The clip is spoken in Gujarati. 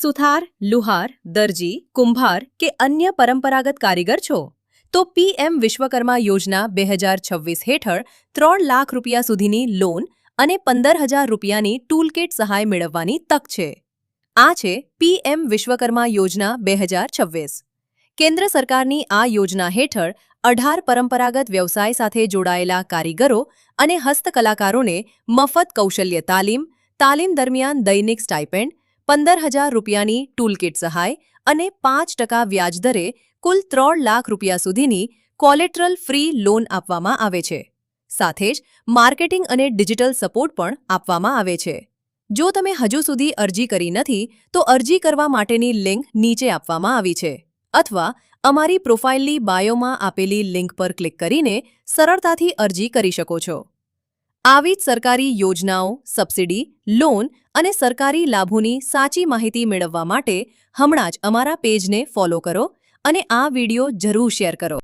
સુથાર, લુહાર, દરજી, કુંભાર કે અન્ય પરંપરાગત કારીગર છો તો પીએમ વિશ્વકર્મા યોજના 2026 હેઠળ 3 લાખ રૂપિયા સુધીની લોન અને 15,000 રૂપિયાની ટૂલકિટ સહાય મેળવવાની તક છે. આ છે પીએમ વિશ્વકર્મા યોજના 2026. કેન્દ્ર સરકારની આ યોજના હેઠળ 18 પરંપરાગત વ્યવસાય સાથે જોડાયેલા કારીગરો અને હસ્તકલાકારોને મફત કૌશલ્ય તાલીમ દરમિયાન દૈનિક સ્ટાઇપેન્ડ, 15,000 રૂપિયાની ટૂલકિટ સહાય અને 5% વ્યાજદરે કુલ 3 લાખ રૂપિયા સુધીની કોલેટરલ ફ્રી લોન આપવામાં આવે છે. સાથે જ માર્કેટિંગ અને ડિજિટલ સપોર્ટ પણ આપવામાં આવે છે. જો તમે હજુ સુધી અરજી કરી નથી તો અરજી કરવા માટેની લિંક નીચે આપવામાં આવી છે અથવા અમારી પ્રોફાઇલની બાયોમાં આપેલી લિંક પર ક્લિક કરીને સરળતાથી અરજી કરી શકો છો. આવી જ સરકારી યોજનાઓ, સબસિડી, લોન અને સરકારી લાભોની સાચી માહિતી મેળવવા માટે હમણાં જ અમારા પેજને ફોલો કરો અને આ વિડિયો જરૂર શેર કરો.